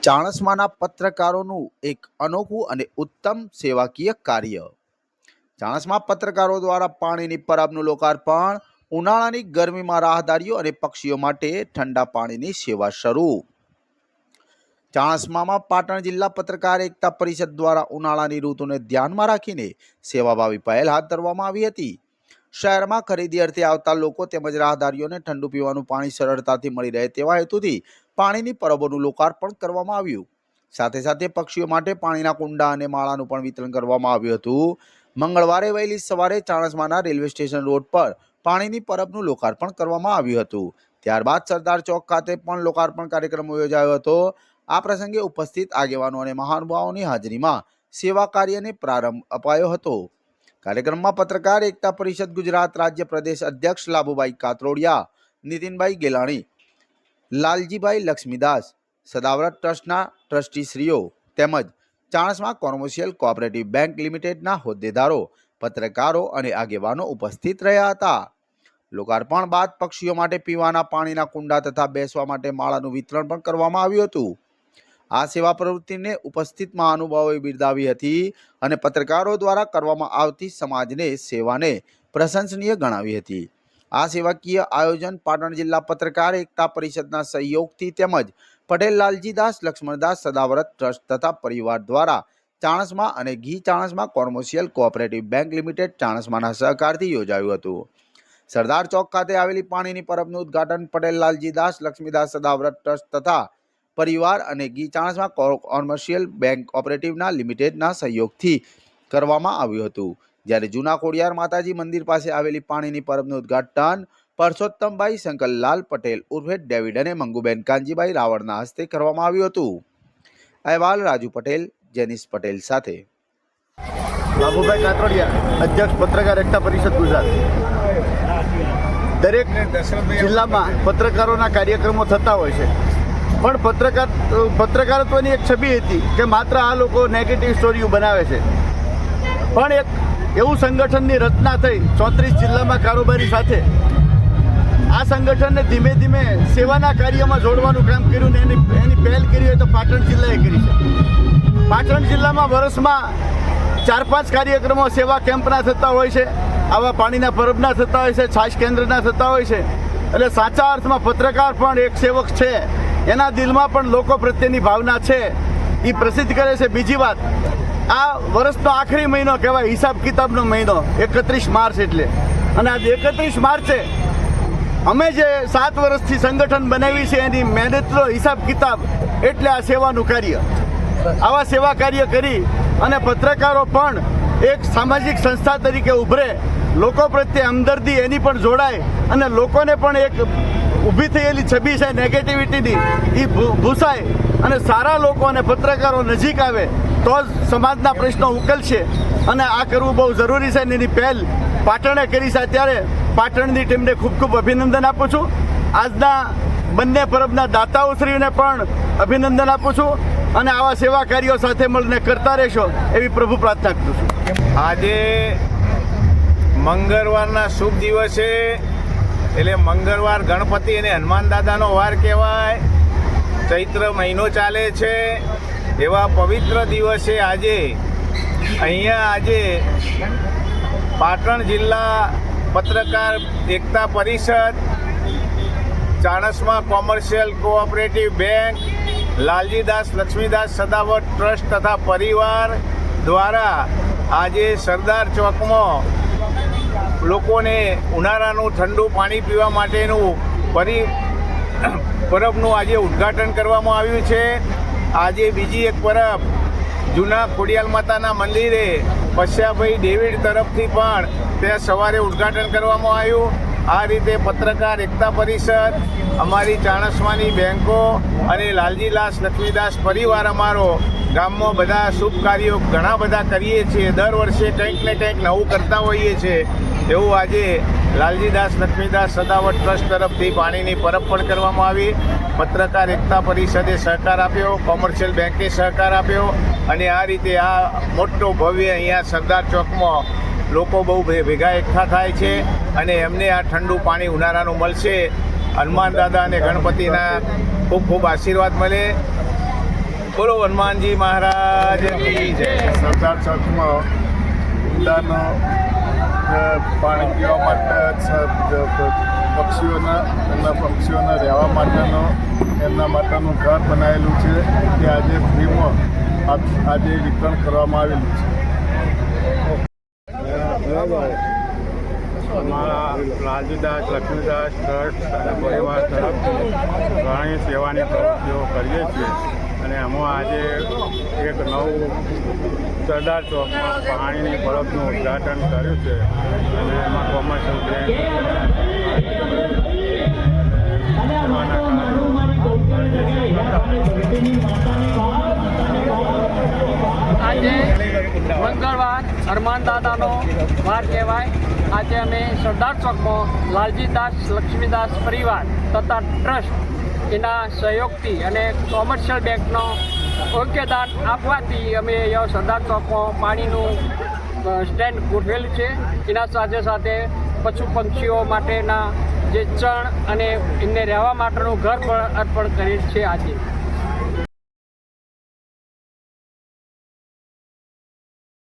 ચાણસ્માના પત્રકારોનું એક અનોખું અને ઉત્તમ સેવાકીય કાર્ય। ચાણસ્મા પત્રકારો દ્વારા પાણીની પરબનું લોકાર્પણ, ઉનાળાની ગરમીમાં રાહદારીઓ અને પક્ષીઓ માટે ઠંડા પાણીની સેવા શરૂ। ચાણસ્મામાં પાટણ જિલ્લા પત્રકાર એકતા પરિષદ દ્વારા ઉનાળાની ઋતુને ધ્યાનમાં રાખીને સેવાભાવી પહેલ હાથ ધરવામાં આવી હતી। શહેરમાં ખરીદી અર્થે આવતા લોકો તેમજ રાહદારીઓને ઠંડુ પીવાનું પાણી સરળતાથી મળી રહે તેવા હેતુથી પાણીની પરબોનું લોકાર્પણ કરવામાં આવ્યું। સાથે સાથે પક્ષીઓ માટે પાણીના કુંડા અને માળાનું પણ વિતરણ કરવામાં આવ્યું હતું। મંગળવારે વહેલી સવારે ચાણસ્માના રેલવે સ્ટેશન રોડ પર પાણીની પરબનું લોકાર્પણ કરવામાં આવ્યું હતું। ત્યારબાદ સરદાર ચોક ખાતે પણ લોકાર્પણ કાર્યક્રમ યોજાયો હતો। આ પ્રસંગે ઉપસ્થિત આગેવાનો અને મહાનુભાવોની હાજરીમાં સેવા કાર્યને પ્રારંભ અપાયો હતો। કાર્યક્રમમાં પત્રકાર એકતા પરિષદ ગુજરાત રાજ્ય પ્રદેશ અધ્યક્ષ લાભુભાઈ કાતરોડિયા, નીતિનભાઈ ગેલાણી, લાલજીભાઈ લક્ષ્મીદાસ, સદાવ્રત ટ્રસ્ટના ટ્રસ્ટીશ્રીઓ તેમજ ચાણસ્મા કોમર્શિયલ કોઓપરેટિવ બેંક લિમિટેડના હોદ્દેદારો, પત્રકારો અને આગેવાનો ઉપસ્થિત રહ્યા હતા। લોકાર્પણ બાદ પક્ષીઓ માટે પીવાના પાણીના કુંડા તથા બેસવા માટે માળાનું વિતરણ પણ કરવામાં આવ્યું હતું। આ સેવા પ્રવૃત્તિને ઉપસ્થિત મહાનુભાવોએ બિરદાવી હતી અને પત્રકારો દ્વારા કરવામાં આવતી સમાજને સેવાને પ્રશંસનીય ગણાવી હતી। આ સેવાકીય આયોજન પાટણ જિલ્લા પત્રકાર એકતા પરિષદના સહયોગથી તેમજ પટેલ લાલજીદાસ લક્ષ્મણદાસ સદાવ્રત ટ્રસ્ટ તથા પરિવાર દ્વારા ચાણસ્મા અને the Chanasma commercial cooperative bank limited ચાણસ્માના સહકારથી યોજાયું હતું। સરદાર ચોક ખાતે આવેલી પાણીની પરબનું ઉદ્ઘાટન પટેલ લાલજીદાસ લક્ષ્મીદાસ સદાવ્રત ટ્રસ્ટ તથા પરિવાર અને ઘી ચાણસ્મા કોમર્શિયલ બેંક ઓપરેટિવના લિમિટેડના સહયોગથી કરવામાં આવ્યું હતું। જ્યારે જૂના ખોડિયાર માતાજી મંદિર પાસે આવેલી પાણીની પરબનું ઉદ્ઘાટન પરસોત્તમભાઈ શંકરલાલ પટેલ ઉર્ફે ડેવિડ અને મંગુબેન કાનજીભાઈ રાવળના હસ્તે કરવામાં આવ્યું હતું। અહેવાલ રાજુ પટેલ, જેનિસ પટેલ સાથે। લાભુભાઈ કાતરોડિયા, અધ્યક્ષ પત્રકાર એકતા પરિષદ ગુજરાત। દરેક જિલ્લામાં પત્રકારોના કાર્યક્રમો થતા હોય છે, પણ પત્રકારત્વની એક છબી હતી કે માત્ર આ લોકો નેગેટિવ સ્ટોરીઓ બનાવે છે। પણ એક એવું સંગઠનની રચના થઈ 34 જિલ્લામાં કારોબારી સાથે। આ સંગઠનને ધીમે ધીમે સેવાના કાર્યમાં જોડવાનું કામ કર્યું ને એની પહેલ કરી હોય તો પાટણ જિલ્લાએ કરી છે। પાટણ જિલ્લામાં વર્ષમાં 4-5 કાર્યક્રમો સેવા કેમ્પના થતા હોય છે, આવા પાણીના પરબના થતા હોય છે, છાશ કેન્દ્રના થતા હોય છે। એટલે સાચા અર્થમાં પત્રકાર પણ એક સેવક છે, એના દિલમાં પણ લોકો પ્રત્યેની ભાવના છે, એ પ્રસિદ્ધ કરે છે। બીજી વાત, આ વર્ષનો આખરી મહિનો કહેવાય, હિસાબ કિતાબનો મહિનો, 31 માર્ચ એટલે। અને આ 31 માર્ચે અમે જે 7 વર્ષથી સંગઠન બનાવી છે એની મહેનતનો હિસાબ કિતાબ એટલે આ સેવાનું કાર્ય। આવા સેવા કાર્ય કરી અને પત્રકારો પણ એક સામાજિક સંસ્થા તરીકે ઉભરે, લોકો પ્રત્યે હમદર્દી એની પણ જોડાય અને લોકોને પણ એક ઊભી થયેલી છબી છે નેગેટિવિટીની એ ભૂસાય અને સારા લોકો અને પત્રકારો નજીક આવે તો જ સમાજના પ્રશ્નો ઉકેલશે। અને આ કરવું બહુ જરૂરી છે અને એની પહેલ પાટણે કરી છે। ત્યારે પાટણની ટીમને ખૂબ ખૂબ અભિનંદન આપું છું। આજના બંને પરબના દાતાઓશ્રીને પણ અભિનંદન આપું છું અને આવા સેવા કાર્યો સાથે મળીને કરતા રહેશો એવી પ્રભુ પ્રાર્થના કરું છું। આજે મંગળવારના શુભ દિવસે, એટલે મંગળવાર ગણપતિ અને હનુમાન દાદાનો વાર કહેવાય, ચૈત્ર મહિનો ચાલે છે, એવા પવિત્ર દિવસે અહીંયા પાટણ જિલ્લા પત્રકાર એકતા પરિષદ, Chanasma commercial cooperative bank, Laljidas Laxmidas Sadavat trust તથા પરિવાર દ્વારા આજે સરદાર ચોકમાં લોકોને ઉનાળાનું ઠંડુ પાણી પીવા માટેનું પરબનું આજે ઉદ્ઘાટન કરવામાં આવ્યું છે। આજે બીજી એક પરબ જૂના ખોડિયાર માતાના મંદિરે પશ્યાભાઈ ડેવિડ તરફથી પણ ત્યાં સવારે ઉદ્ઘાટન કરવામાં આવ્યું। આ રીતે પત્રકાર એકતા પરિષદ, અમારી ચાણસ્માની બેંકો અને લાલજીદાસ લક્ષ્મીદાસ પરિવાર અમારો ગામમાં બધા શુભ કાર્યો ઘણા બધા કરીએ છીએ। દર વર્ષે કંઈક ને કંઈક નવું કરતા હોઈએ છીએ। એવું આજે લાલજીદાસ લક્ષ્મીદાસ સદાવત ટ્રસ્ટ તરફથી પાણીની પરબ પણ કરવામાં આવી। પત્રકાર એકતા પરિષદે સહકાર આપ્યો, કોમર્શિયલ બેંકે સહકાર આપ્યો અને આ રીતે આ મોટો ભવ્ય અહીંયા સરદાર ચોકમાં લોકો બહુ ભેગા એકઠા થાય છે અને એમને આ ઠંડુ પાણી ઉનાળાનું મળશે। હનુમાન દાદા અને ગણપતિના ખૂબ ખૂબ આશીર્વાદ મળે। બોલો હનુમાનજી મહારાજ કી જય. સરદાર ચોકમાં ઊંડાનો પાણી પીવા માટે પક્ષીઓના રહેવા માટેનો એમના માટેનું ઘર બનાવેલું છે તે આજે ફ્રીમાં આજે વિતરણ કરવામાં આવેલું છે. અમારા લાલજીદાસ લક્ષ્મીદાસ ટ્રસ્ટ અને પરિવાર તરફથી ઘણી સેવાની પ્રવૃત્તિઓ કરીએ છીએ અને એમાં આજે એક નવું સરદાર ચોકમાં પાણીની બરફનું ઉદ્ઘાટન કર્યું છે અને એમાં કોમર્શિયલ બેંક આજે મંગળવાર હનુમાન દાદાનો વાર કહેવાય. આજે અમે સરદાર ચોકમાં લાલજીદાસ લક્ષ્મીદાસ પરિવાર તથા ટ્રસ્ટ એના સહયોગથી અને કોમર્શિયલ બેંકનો યોગ્યદાન આપવાથી અમે અહીંયા સરદાર ચોકમાં પાણીનું સ્ટેન્ડ ગોઠવેલું છે. એના સાથે સાથે પશુ પક્ષીઓ માટેના જે ચણ અને એમને રહેવા માટેનું ઘર પણ અર્પણ કરેલ છે આજે.